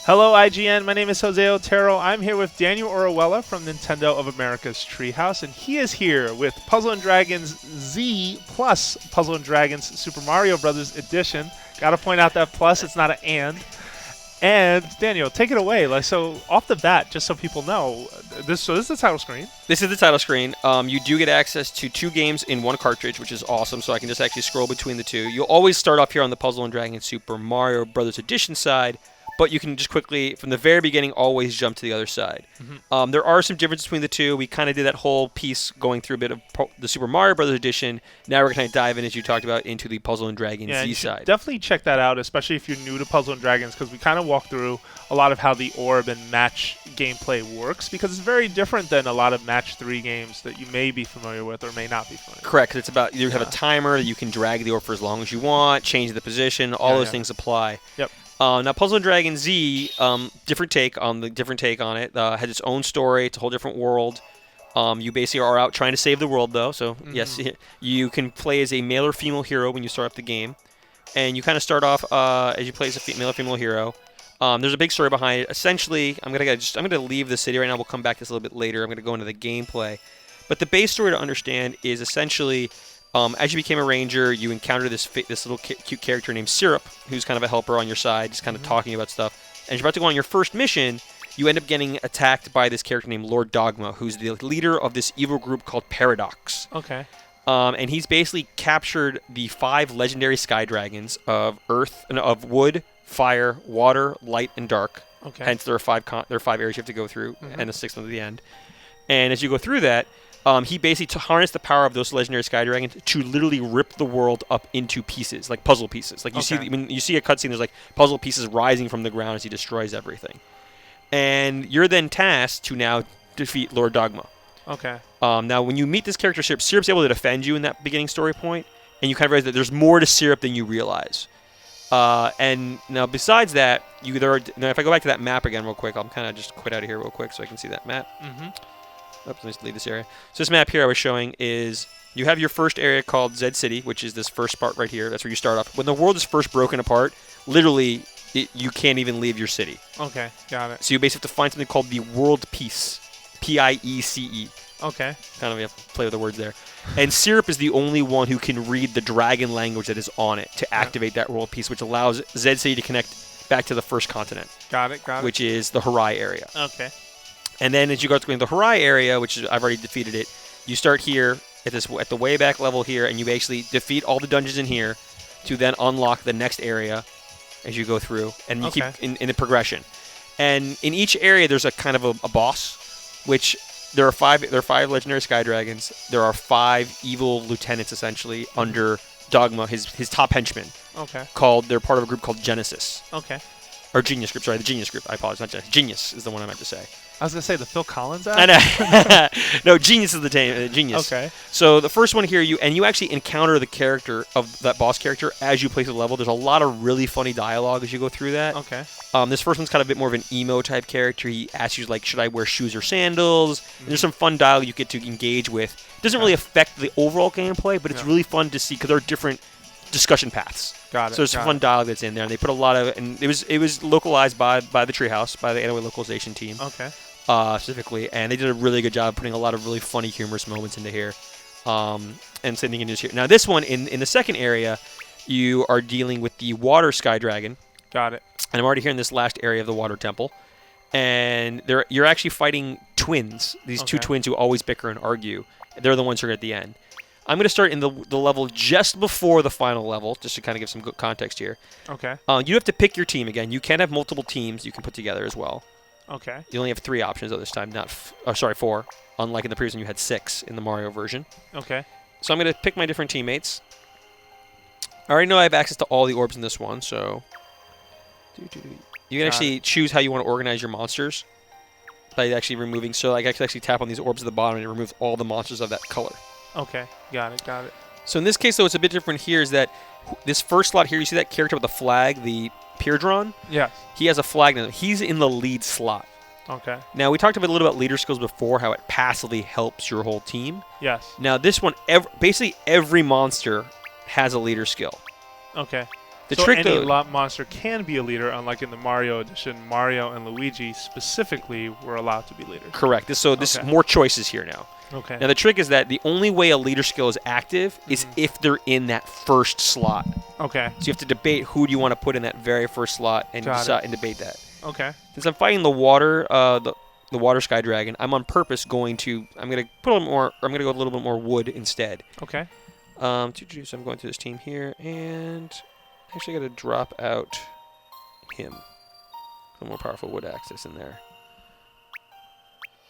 Hello, IGN. My name is Jose Otero. I'm here with Daniel Orihuela from Nintendo of America's Treehouse, and he is here with Puzzle & Dragons Z plus Puzzle & Dragons Super Mario Bros. Edition. Gotta point out that plus, it's not an and. And Daniel, take it away. So off the bat, just so people know, this is the title screen. This is the title screen. You do get access to 2 games in one cartridge, which is awesome. So I can just actually scroll between the two. You'll always start off here on the Puzzle & Dragons Super Mario Bros. Edition side, but you can just quickly, from the very beginning, always jump to the other side. Mm-hmm. There are some differences between the two. We kind of did that whole piece going through a bit of the Super Mario Bros. Edition. Now we're going to dive in, as you talked about, into the Puzzle & Dragons Z side. Definitely check that out, especially if you're new to Puzzle & Dragons, because we kind of walk through a lot of how the orb and match gameplay works, because it's very different than a lot of match 3 games that you may be familiar with or may not be familiar with. Correct. It's about, you have a timer, you can drag the orb for as long as you want, change the position, all those things apply. Yep. Now, Puzzle & Dragons Z, different take on it. Has its own story. It's a whole different world. You basically are out trying to save the world, though. So, yes, you can play as a male or female hero when you start up the game. And you kind of start off as you play as a male or female hero. There's a big story behind it. Essentially, I'm gonna leave the city right now. We'll come back to this a little bit later. I'm going to go into the gameplay. But the base story to understand is essentially... as you became a ranger, you encounter this little cute character named Syrup, who's kind of a helper on your side, just kind of talking about stuff. And you're about to go on your first mission, you end up getting attacked by this character named Lord Dogma, who's the leader of this evil group called Paradox. Okay. And he's basically captured the 5 legendary sky dragons of wood, fire, water, light, and dark. Okay. Hence, there are 5 areas you have to go through, and the 6th one at the end. And as you go through that, he basically harnessed the power of those legendary sky dragons to literally rip the world up into pieces, like puzzle pieces. Like you see a cutscene, there's like puzzle pieces rising from the ground as he destroys everything. And you're then tasked to now defeat Lord Dogma. Okay. Now, when you meet this character, Syrup's able to defend you in that beginning story point, and you kind of realize that there's more to Syrup than you realize. And now, besides that, now if I go back to that map again real quick, I'll kind of just quit out of here real quick so I can see that map. Mm-hmm. Oops, let me just leave this area. So this map here I was showing is you have your first area called Zed City, which is this first part right here. That's where you start off. When the world is first broken apart, literally you can't even leave your city. Okay, got it. So you basically have to find something called the World Piece, Piece. Okay. Kind of you have to play with the words there. And Syrup is the only one who can read the dragon language that is on it to activate that World Piece, which allows Zed City to connect back to the first continent. Got it. Which is the Harai area. Okay. And then as you go to the Harai area, which is, I've already defeated it, you start here at the way back level here, and you basically defeat all the dungeons in here to then unlock the next area as you go through, and you keep in the progression. And in each area, there's a kind of a boss, which there are 5 legendary sky dragons. There are 5 evil lieutenants essentially under Dogma, his top henchmen. Okay. They're part of a group called Genesis. Okay. Or Genius Group, sorry, the Genius Group. I apologize, not Genesis. Genius is the one I meant to say. I was going to say the Phil Collins app? I know. No, Genius is the Genius. Okay. So the first one here, you actually encounter the character of that boss character as you play through the level. There's a lot of really funny dialogue as you go through that. Okay. This first one's kind of a bit more of an emo type character. He asks you, like, should I wear shoes or sandals? And there's some fun dialogue you get to engage with. It doesn't really affect the overall gameplay, but it's really fun to see because there are different discussion paths. Got it. So there's some fun dialogue that's in there, and they put a lot of, and it was localized by the Treehouse, by the anime localization team. Okay. Specifically, and they did a really good job putting a lot of really funny, humorous moments into here. And sending in here. Now this one, in the second area, you are dealing with the Water Sky Dragon. Got it. And I'm already here in this last area of the Water Temple. And you're actually fighting twins, these 2 twins who always bicker and argue. They're the ones who are at the end. I'm going to start in the level just before the final level, just to kind of give some good context here. Okay. You have to pick your team again. You can have multiple teams you can put together as well. Okay. You only have 3 options though this time, 4. Unlike in the previous one, you had 6 in the Mario version. Okay. So I'm going to pick my different teammates. I already know I have access to all the orbs in this one, so you can actually choose how you want to organize your monsters by actually removing. So I can actually tap on these orbs at the bottom and it removes all the monsters of that color. Okay. Got it. So in this case, though, it's a bit different here. Is that this first slot here? You see that character with the flag, the Pierdron? Yes. He has a flag now. He's in the lead slot. Okay. Now, we talked a little about leader skills before, how it passively helps your whole team. Yes. Now, this one, basically every monster has a leader skill. Okay. The so trick, any though, monster can be a leader, unlike in the Mario edition. Mario and Luigi specifically were allowed to be leaders. correct. This is more choices here now. Okay. Now the trick is that the only way a leader skill is active is if they're in that first slot. Okay. So you have to debate who do you want to put in that very first slot and decide and debate that. Okay. Since I'm fighting the water, the water sky dragon, I'm on purpose going to I'm gonna put a little more. I'm gonna go with a little bit more wood instead. Okay. So I'm going through this team here, and actually got to drop out him. A more powerful wood access in there.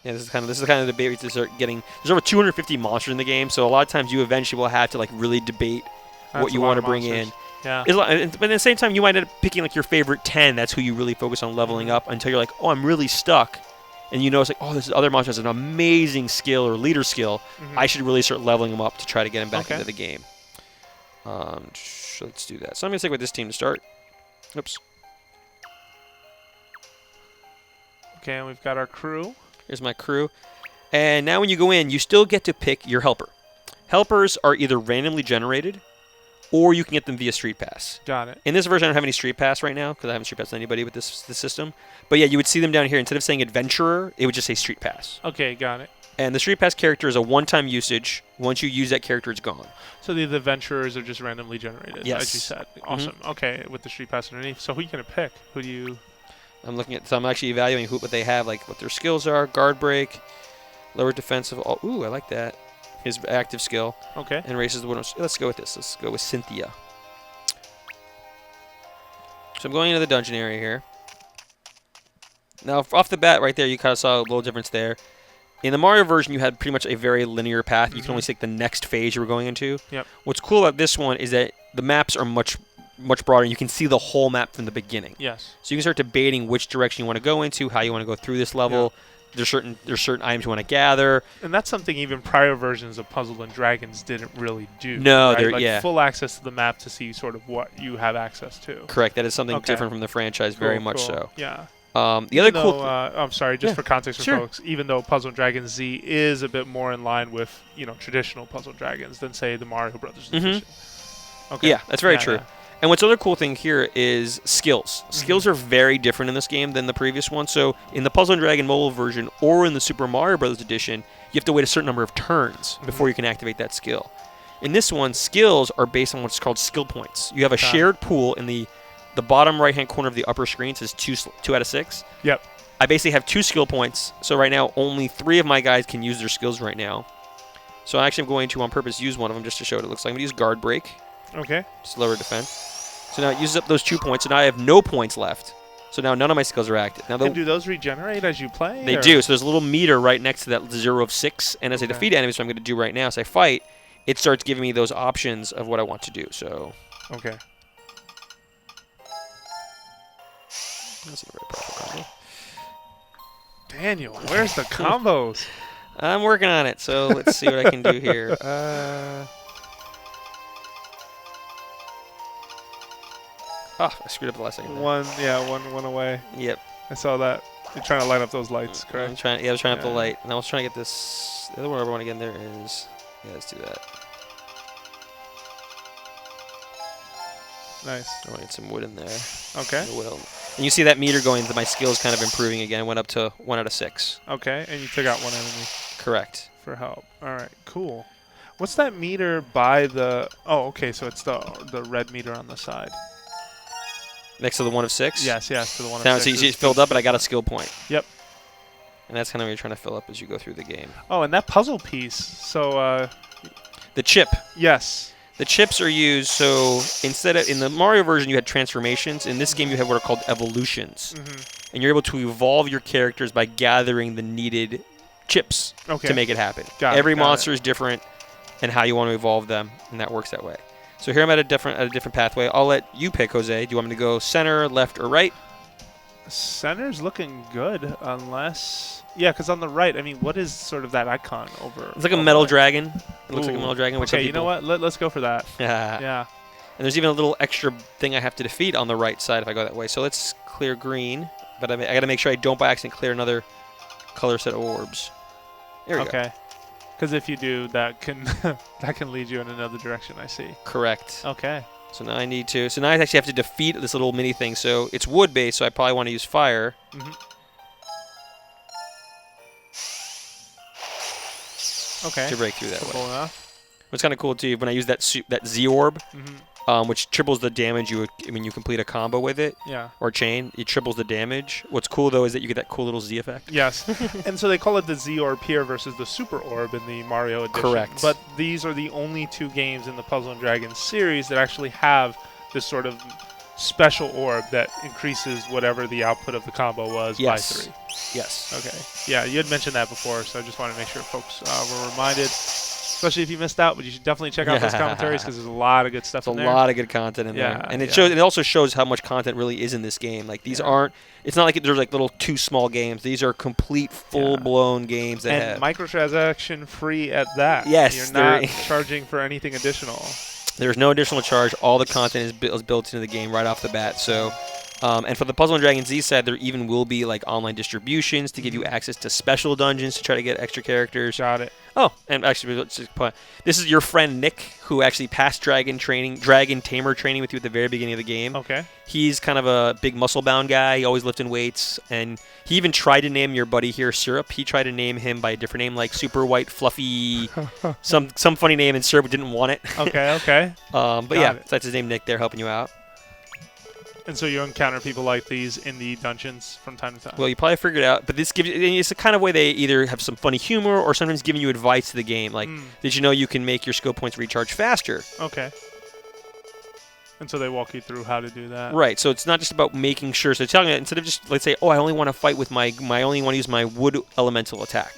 Yeah, this is kind of the debate we start getting. There's over 250 monsters in the game, so a lot of times you eventually will have to like really debate what you want to bring in. Yeah. But at the same time, you might end up picking like your favorite 10. That's who you really focus on leveling up until you're like, oh, I'm really stuck. And you notice like, oh, this other monster has an amazing skill or leader skill. I should really start leveling him up to try to get him back into the game. Let's do that. So I'm going to stick with this team to start. Oops. Okay, and we've got our crew. Here's my crew. And now when you go in, you still get to pick your helper. Helpers are either randomly generated, or you can get them via Street Pass. Got it. In this version, I don't have any Street Pass right now, because I haven't Street Passed anybody with this system. But yeah, you would see them down here. Instead of saying Adventurer, it would just say Street Pass. Okay, got it. And the Street Pass character is a one-time usage. Once you use that character, it's gone. So the adventurers are just randomly generated, yes, as you said. Awesome. Okay, with the Street Pass underneath. So who are you going to pick? Who do you... I'm looking at, so I'm actually evaluating what they have, like what their skills are. Guard break, lower defensive. Ooh, I like that. His active skill. Okay. And races the winner. Let's go with this. Let's go with Cynthia. So I'm going into the dungeon area here. Now, off the bat, right there, you kind of saw a little difference there. In the Mario version, you had pretty much a very linear path. You can only take the next phase you were going into. Yep. What's cool about this one is that the maps are much broader. You can see the whole map from the beginning. Yes. So you can start debating which direction you want to go into, how you want to go through this level. Yep. There's certain items you want to gather. And that's something even prior versions of Puzzle and Dragons didn't really do. No, right? they're like full access to the map to see sort of what you have access to. Correct. That is something different from the franchise, very much so. Yeah. The other cool. I'm sorry, just for context for folks. Even though Puzzle and Dragons Z is a bit more in line with traditional Puzzle and Dragons than say the Mario Brothers edition. Okay. Yeah, that's very true. Yeah. And what's other cool thing here is skills. Skills are very different in this game than the previous one. So in the Puzzle and Dragon mobile version or in the Super Mario Brothers edition, you have to wait a certain number of turns before you can activate that skill. In this one, skills are based on what's called skill points. You have a shared pool in the bottom right-hand corner of the upper screen. Says 2 out of 6. Yep. I basically have 2 skill points. So right now, only 3 of my guys can use their skills right now. So I actually am going to, on purpose, use one of them just to show what it looks like. I'm going to use Guard Break. Okay. Just lower defense. So now it uses up those 2 points, and now I have no points left. So now none of my skills are active. Now, and do those regenerate as you play? They do. So there's a little meter right next to that 0 of 6. And as I defeat enemies, what I'm going to do right now, as I fight, it starts giving me those options of what I want to do. So. Okay. That's not a very powerful combo. Daniel, where's the combos? I'm working on it, so let's see what I can do here. I screwed up the last second. One away. Yep. I saw that. You're trying to light up those lights, correct? I was trying up the light, and I was trying to get this. The other one I want to get in there is. Yeah, let's do that. Nice. I want to get some wood in there. Okay. And you see that meter going, my skills kind of improving again. It went up to 1 out of 6. Okay, and you took out 1 enemy. Correct. For help. All right, cool. What's that meter by the... Oh, okay, so it's the red meter on the side. Next to the 1 of 6? Yes, to the 1 of 6. Now, so you see it filled up, but I got a skill point. Yep. And that's kind of what you're trying to fill up as you go through the game. Oh, and that puzzle piece. So, the chip. Yes. The chips are used, so instead of in the Mario version you had transformations. In this game you have what are called evolutions, and you're able to evolve your characters by gathering the needed chips to make it happen. Every monster is different, and how you want to evolve them, and that works that way. So here I'm at a different pathway. I'll let you pick, Jose. Do you want me to go center, left, or right? Center's looking good, unless... Yeah, because on the right, I mean, what is sort of that icon over... It's like a metal dragon. It looks like a metal dragon. Which okay, you know what? Let's go for that. Yeah. And there's even a little extra thing I have to defeat on the right side if I go that way. So let's clear green. But I got to make sure I don't by accident clear another color set of orbs. There we go. Okay. Because if you do, that can that can lead you in another direction, I see. Correct. Okay. So now I need to. So now I actually have to defeat this little mini thing. So it's wood based, so I probably want to use fire. Okay. To break through that Simple way. enough. What's kind of cool too, when I use that Z orb, which triples the damage when you complete a combo with it. Yeah. Or chain, it triples the damage. What's cool though is that you get that cool little Z effect. Yes. And so they call it the Z orb here versus the Super Orb in the Mario edition. Correct. But these are the only 2 games in the Puzzle and Dragons series that actually have this sort of special orb that increases whatever the output of the combo was by 3. Yes. Okay. Yeah, you had mentioned that before, so I just wanted to make sure folks were reminded. Especially if you missed out, but you should definitely check out those commentaries because there's a lot of good stuff in there. There's a lot of good content in there, and it also shows how much content really is in this game. Like these aren't. It's not like there's like little 2 small games. These are complete, full-blown games that have microtransaction free at that. Yes, you're not charging for anything additional. There's no additional charge. All the content is built into the game right off the bat. So. And for the Puzzle and Dragon Z side, there even will be like online distributions to give you access to special dungeons to try to get extra characters. Got it. Oh, and actually, this is your friend Nick, who actually passed Dragon Tamer training with you at the very beginning of the game. Okay. He's kind of a big muscle-bound guy. He always lifting weights, and he even tried to name your buddy here Syrup. He tried to name him by a different name, like Super White Fluffy, some funny name, and Syrup didn't want it. Okay. But yeah, so that's his name, Nick. There helping you out. And so you encounter people like these in the dungeons from time to time. Well, you probably figured it out, but this gives it's the kind of way they either have some funny humor or sometimes giving you advice to the game. Like, did you know you can make your skill points recharge faster? Okay. And so they walk you through how to do that. Right. So it's not just about making sure. So telling it instead of just, let's say, oh, I only want to fight with I only want to use my wood elemental attack.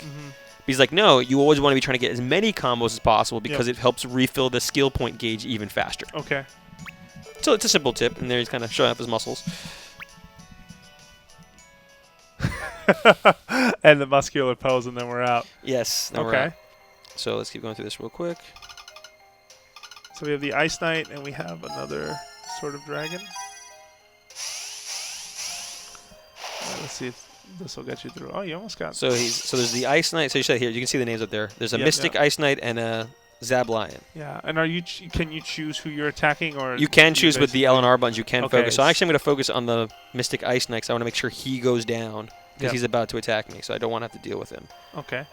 He's like, no, you always want to be trying to get as many combos as possible because it helps refill the skill point gauge even faster. Okay. So it's a simple tip, and there he's kind of showing off his muscles. And the muscular pose, and then we're out. Yes. Then we're out. So let's keep going through this real quick. So we have the Ice Knight, and we have another sort of dragon. Let's see if this will get you through. Oh, you almost got it. So there's the Ice Knight. So you said here, you can see the names up there. There's a Mystic Ice Knight and a Zab Lion. Yeah, and can you choose who you're attacking, or you can choose with the L and R buttons. You can focus. So actually, I'm going to focus on the Mystic Ice Knight because I want to make sure he goes down because he's about to attack me. So I don't want to have to deal with him. Okay.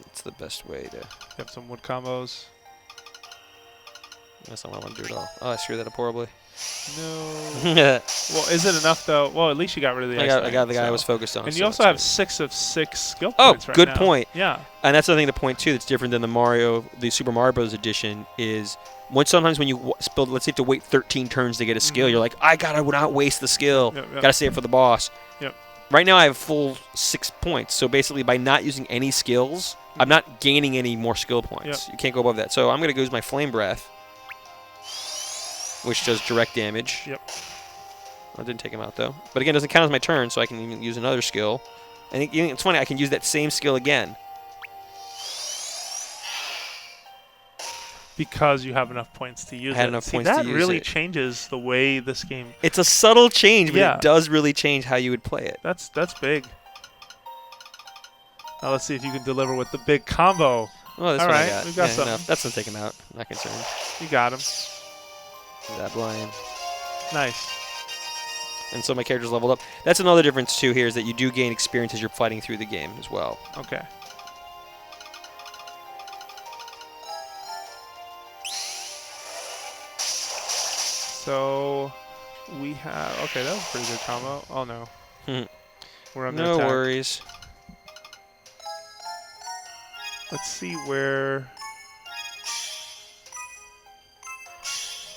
It's the best way to. You have some wood combos. That's not what I want to do at all. Oh, I screwed that up horribly. No. Well, is it enough though? Well, at least you got rid of the. I got the guy I was focused on. And you also have 6 of 6 skill points right good now. point. Yeah. And that's the thing to point to that's different than the Super Mario Bros. Edition is sometimes when you let's say you have to wait 13 turns to get a skill, you're like, I gotta not waste the skill. Gotta save it for the boss. Yep. Right now I have full 6 points, so basically by not using any skills, I'm not gaining any more skill points. You can't go above that. So I'm gonna use my Flame Breath, which does direct damage. Yep. I didn't take him out, though. But again, it doesn't count as my turn, so I can even use another skill. And it's funny, I can use that same skill again. Because you have enough points to use it. I had enough points to use it. That really changes the way this game... It's a subtle change, but it does really change how you would play it. That's big. Now let's see if you can deliver with the big combo. Oh, this All one right, I got. we've got something. Enough. That's going to take him out. I'm not concerned. You got him. That Lion. Nice. And so my character's leveled up. That's another difference, too, here, is that you do gain experience as you're fighting through the game as well. Okay. So we have... Okay, that was a pretty good combo. Oh, no. We're under attack. No worries. Let's see where...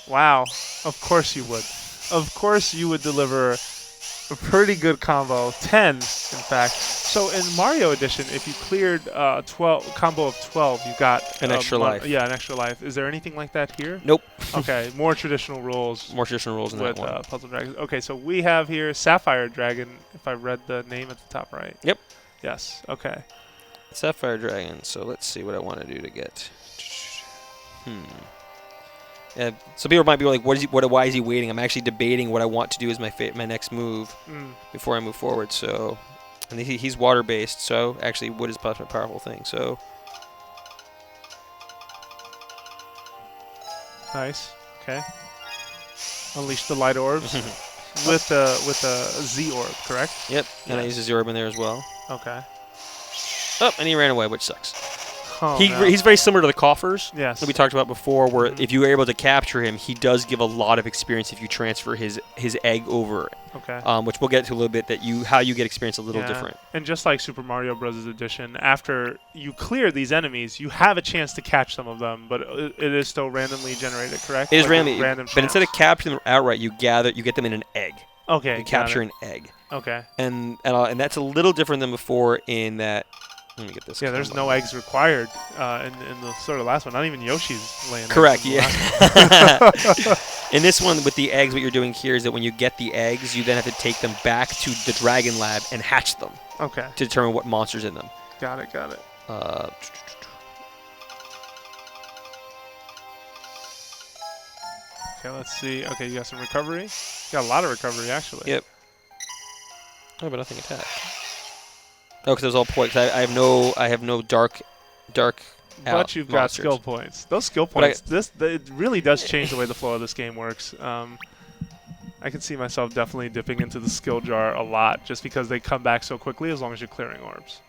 Wow. Of course you would. Of course you would deliver a pretty good combo. 10, in fact. So in Mario Edition, if you cleared 12 combo of 12, you got... An extra life. Yeah, an extra life. Is there anything like that here? Nope. Okay, more traditional rules. More traditional rules in with, that one. Puzzle Dragons. Okay, so we have here Sapphire Dragon, if I read the name at the top right. Yep. Yes, okay. Sapphire Dragon. So let's see what I want to do to get... Yeah, some people might be like, why is he waiting? I'm actually debating what I want to do as my next move before I move forward. So, and he's water-based, so actually wood is a powerful thing. So, nice. Okay. Unleash the light orbs with a Z orb, correct? Yep. And I use his orb in there as well. Okay. Oh, and he ran away, which sucks. Oh, He's very similar to the coffers yes. that we talked about before, where if you were able to capture him, he does give a lot of experience if you transfer his egg over. Okay. Which we'll get to a little bit, how you get experience a little different. And just like Super Mario Bros. Edition, after you clear these enemies, you have a chance to catch some of them, but it is still randomly generated, correct? It is random, but instead of capturing them outright, you get them in an egg. Okay. You capture an egg. Okay. And that's a little different than before in that. Let me get this. Yeah, there's no eggs required in the sort of last one. Not even Yoshi's laying eggs. Correct, yeah. In this one, with the eggs, what you're doing here is that when you get the eggs, you then have to take them back to the Dragon Lab and hatch them. Okay. To determine what monster's in them. Got it. Okay, let's see. Okay, you got some recovery? You got a lot of recovery, actually. Yep. Oh, but nothing attack. Oh, because it was all points. I have no dark. But you've got skill points. Those skill points. It really does change the way the flow of this game works. I can see myself definitely dipping into the skill jar a lot, just because they come back so quickly as long as you're clearing orbs.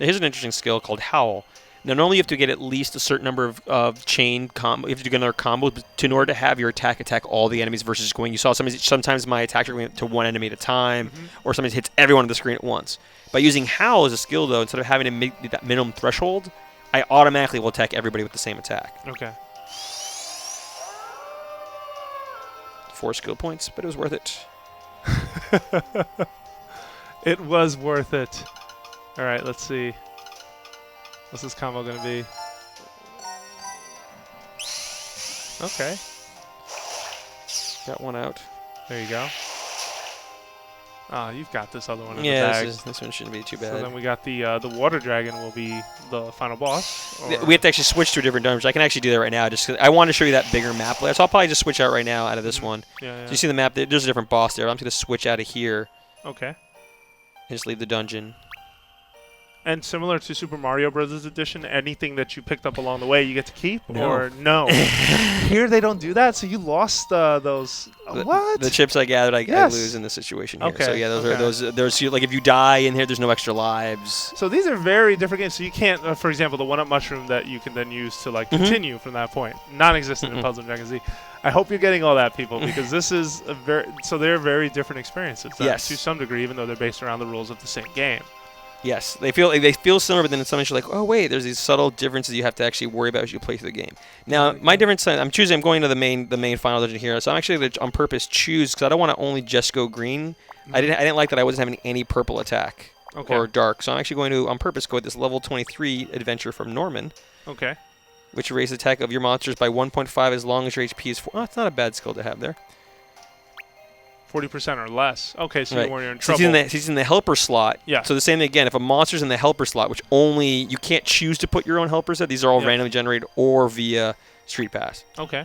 Now, here's an interesting skill called Howl. Now, normally you have to get at least a certain number of chain combo. You have to get another combo in order to have your attack all the enemies versus going. You saw sometimes my attacker went to one enemy at a time, or sometimes hits everyone on the screen at once. By using Howl as a skill, though, instead of having to make that minimum threshold, I automatically will attack everybody with the same attack. Okay. 4 skill points, but it was worth it. It was worth it. All right, let's see. What's this combo going to be? Okay. Got one out. There you go. Oh, you've got this other one in the yeah, bag. this one shouldn't be too bad. So then we got the water dragon will be the final boss. We have to actually switch to a different dungeon. I can actually do that right now. Just 'cause I want to show you that bigger map layer. So I'll probably just switch out right now out of this one. Yeah. So you see the map? There's a different boss there. I'm just going to switch out of here. Okay. And just leave the dungeon. And similar to Super Mario Bros. Edition, anything that you picked up along the way, you get to keep? No. Or no? Here they don't do that, so you lost those... what? The chips I gathered, I lose in this situation here. Okay. So yeah, there's like if you die in here, there's no extra lives. So these are very different games. So you can't, for example, the one-up mushroom that you can then use to continue from that point, non-existent in Puzzle & Dragon Z. I hope you're getting all that, people, because this is they're very different experiences. Yes. To some degree, even though they're based around the rules of the same game. Yes, they feel similar, but then sometimes you're like, oh wait, there's these subtle differences you have to actually worry about as you play through the game. Now, my difference, I'm going to the main final dungeon here, so I'm actually going to on purpose choose because I don't want to only just go green. I didn't like that I wasn't having any purple attack or dark, so I'm actually going to on purpose go with this level 23 adventure from Norman. Okay. Which raises the attack of your monsters by 1.5 as long as your HP is 4. Oh, it's not a bad skill to have there. 40% or less. Okay, so right. you're in so trouble. he's in the helper slot. Yeah. So the same thing again. If a monster's in the helper slot, which only you can't choose to put your own helpers there. These are all randomly generated or via Street Pass. Okay.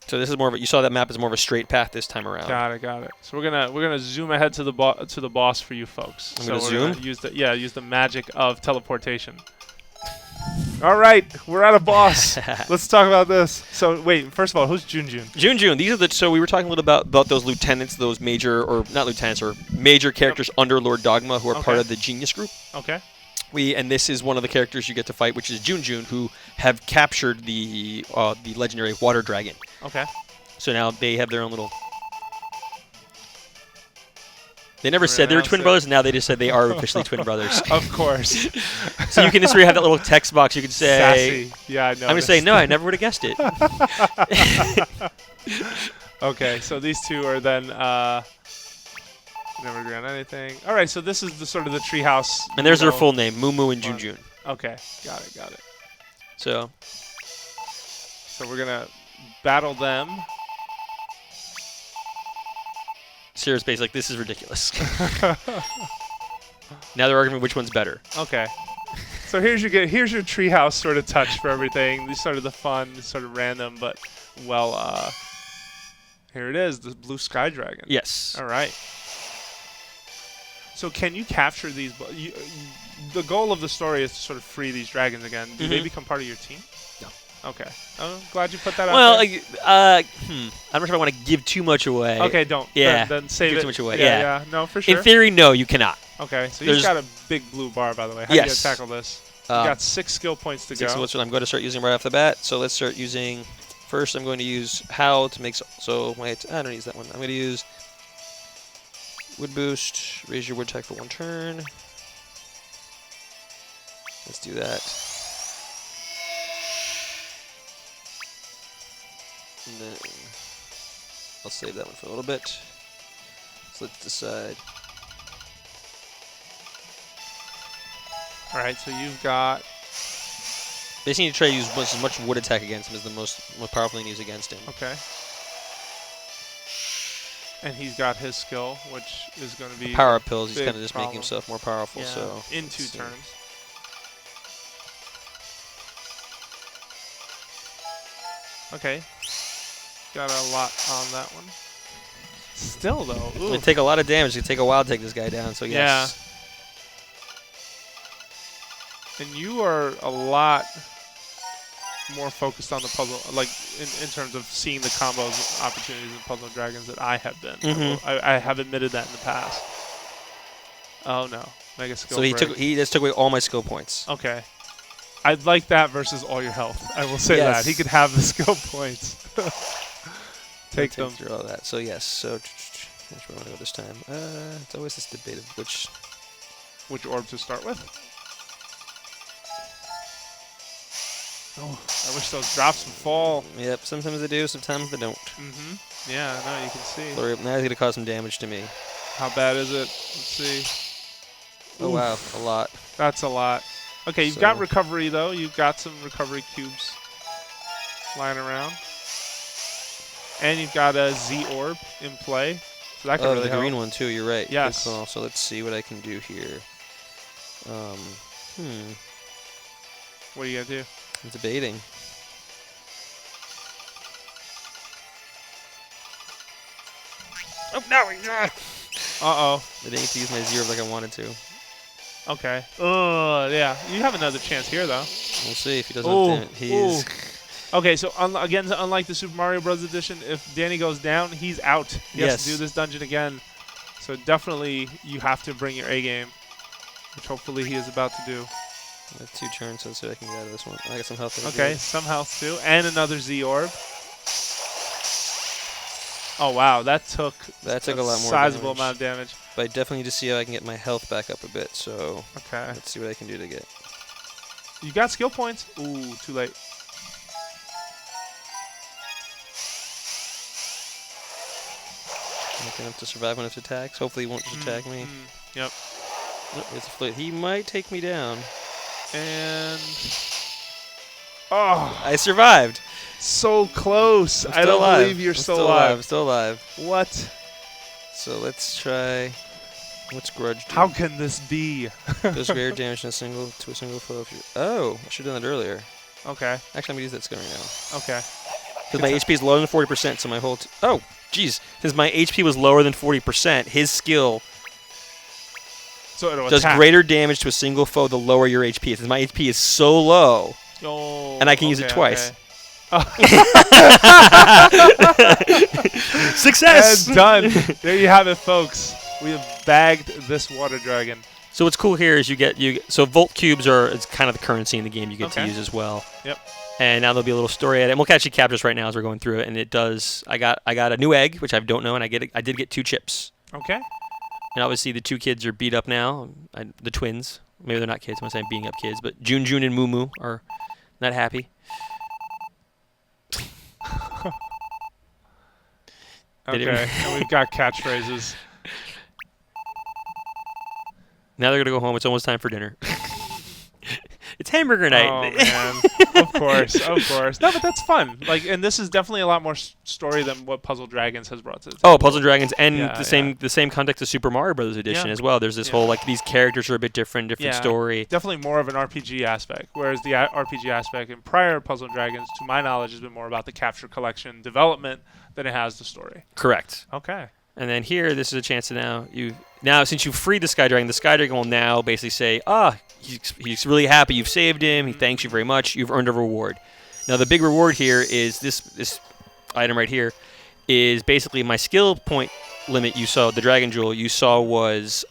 So this is more of you saw that map is more of a straight path this time around. Got it. So we're gonna zoom ahead to the boss for you folks. I'm gonna zoom. Gonna use the magic of teleportation. All right, we're at a boss. Let's talk about this. So wait, first of all, who's Junjun? Junjun. These are so we were talking a little about those lieutenants, those major or not lieutenants or major characters under Lord Dogma who are part of the Genius Group. Okay. And this is one of the characters you get to fight, which is Junjun, who have captured the legendary water dragon. Okay. So now they have their own little. They never said they were twin brothers. Now they just said they are officially twin brothers. Of course. So you can just have that little text box. You can say, sassy. Yeah, I know. I'm going to say, no, I never would have guessed it. Okay, so these two are then never agree on anything. All right, so this is the sort of the treehouse. And there's their full name, Mumu and Junjun. Okay, got it. So we're going to battle them. Serious base, like this is ridiculous. Now they're arguing which one's better. Okay. So here's your treehouse sort of touch for everything. These sort of the fun, sort of random, but here it is, the blue sky dragon. Yes. All right. So can you capture these? The goal of the story is to sort of free these dragons again. Do they become part of your team? No. Okay. I'm glad you put that out Well, there. I'm not sure if I want to give too much away. Okay, don't. Yeah. Then save Give it. too much away. Yeah. No, for sure. In theory, no, you cannot. Okay, so There's- he's got a big blue bar, by the way. How do you Yes. tackle this? You got 6 skill points to go. So I'm going to start using right off the bat. So let's start using. First, I'm going to use Howl to make. So wait, I don't use that one. I'm going to use Wood Boost. Raise your wood attack for 1 turn. Let's do that. And then I'll save that one for a little bit. So let's decide. All right, so you've got. Basically, need to try to use as much wood attack against him as the most powerful thing to use against him. Okay. And he's got his skill, which is going to be. Power up pills. He's big kind of just making problem. himself more powerful. Yeah, So in let's 2 see. turns. Okay. Got a lot on that one. Still though. It's Ooh. going to take a lot of damage. It's going to take a while to take this guy down. So yes. And you are a lot more focused on the puzzle, like in terms of seeing the combos opportunities in Puzzle and Dragons that I have been. Mhm. I have admitted that in the past. Oh no, mega skill. So break. he just took away all my skill points. Okay. I'd like that versus all your health. I will say Yes. that. He could have the skill points. Take them. through all that. So yes. So which way I want to go this time? It's always this debate of which. Which orb to start with? Oh, I wish those drops would fall. Yep. Sometimes they do. Sometimes they don't. Mm-hmm. Yeah, no, you can see. Now he's going to cause some damage to me. How bad is it? Let's see. Oh wow, a lot. That's a lot. Okay, you've got recovery, though. You've got some recovery cubes lying around. And you've got a Z orb in play. So that can really the help. green one too. You're right. Yes. Good call. So let's see what I can do here. What are you going to do? I'm debating. Oh no! Uh-oh. I didn't get to use my zero like I wanted to. Okay. Yeah. You have another chance here, though. We'll see if he doesn't. Ooh, Have to, he's Okay, so again, unlike the Super Mario Bros. Edition, if Danny goes down, he's out. He has to do this dungeon again. So definitely you have to bring your A game, which hopefully he is about to do. I have 2 turns, so let's see if I can get out of this one. I got some health. Okay, some health too, and another Z orb. Oh wow, that took a lot more sizable damage. amount of damage. But I definitely need to see how I can get my health back up a bit. So Okay, let's see what I can do to get. you got skill points. Ooh, too late. I'm gonna have to survive one of his attacks. Hopefully, he won't just attack me. Yep. Nope, it's a flit. He might take me down. And oh, I survived. so close. I'm I still don't alive. believe you're I'm still still alive. I'm still alive. What? So let's try. What's grudge do? How can this be? Does rare damage to a single foe. If you oh, I should have done that earlier. Okay. Actually, I'm gonna use that skill right now. Okay. Because my HP is lower than 40%, so my whole. Oh, jeez. Since my HP was lower than 40%, his skill So it'll does attack. greater damage to a single foe the lower your HP is. Since my HP is so low, Oh, and I can use it twice. Okay. Success! And done. There you have it, folks. We have bagged this water dragon. So what's cool here is so Volt Cubes it's kind of the currency in the game you get to Okay. use as well. Yep. And now there'll be a little story at it. And we'll actually capture this right now as we're going through it. And it does. I got a new egg, which I don't know, and I did get 2 chips. Okay. And obviously the 2 kids are beat up now. The twins. Maybe they're not kids. I'm saying beating up kids, but Jun and Moo are not happy. Okay. And we've got catchphrases. Now they're gonna go home. It's almost time for dinner. It's hamburger night. Oh man. Of course. No, but that's fun. And this is definitely a lot more story than what Puzzle Dragons has brought to the table. Oh, Puzzle Dragons, and Yeah, the same context as Super Mario Bros. Edition Yeah. as well. There's this whole these characters are a bit different story. Definitely more of an RPG aspect, whereas the RPG aspect in prior Puzzle Dragons, to my knowledge, has been more about the capture collection development than it has the story. Correct. Okay. And then here, this is a chance to now since you've freed the Sky Dragon will now basically say, he's really happy you've saved him. He thanks you very much. You've earned a reward. Now the big reward here is this item right here is basically my skill point limit. You saw the Dragon Jewel you saw was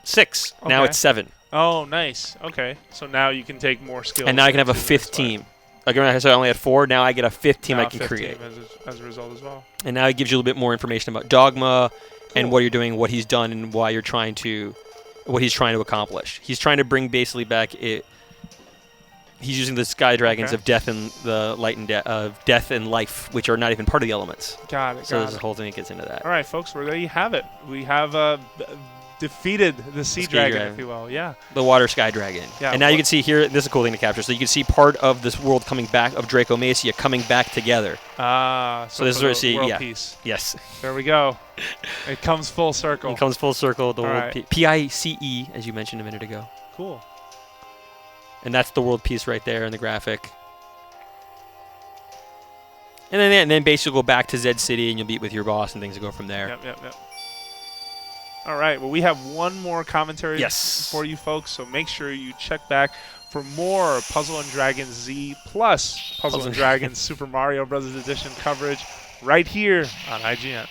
6. Okay. Now it's 7. Oh, nice. Okay. So now you can take more skills. And now I can have a into this 5th fight. team. Like I said, I only had 4. Now I get a 5th team Now I can 15 create. as a result as well. And now it gives you a little bit more information about Dogma and Cool. what you're doing, what he's done, and why you're trying to, what he's trying to accomplish. He's trying to bring basically back it. He's using the sky dragons Okay. of death and the light and death and life, which are not even part of the elements. Got it. So Got this it. whole thing gets into that. All right, folks. Well, there you have it. We have defeated the sea Sea dragon, dragon. if you will. Yeah. The water sky dragon. Yeah, And now you what- can see here, this is a cool thing to capture. So you can see part of this world coming back, of Dracomacia coming back together. So this is for where the see, world yeah. peace. Yes. There we go. It comes full circle. It comes full circle. The All world right. PICE, as you mentioned a minute ago. Cool. And that's the world piece right there in the graphic. And then basically go back to Zed City and you'll meet with your boss and things will go from there. Yep. All right. Well, we have one more commentary Yes. for you folks, so make sure you check back for more Puzzle and Dragons Z plus Puzzle and Dragons Super Mario Bros. Edition coverage right here on IGN.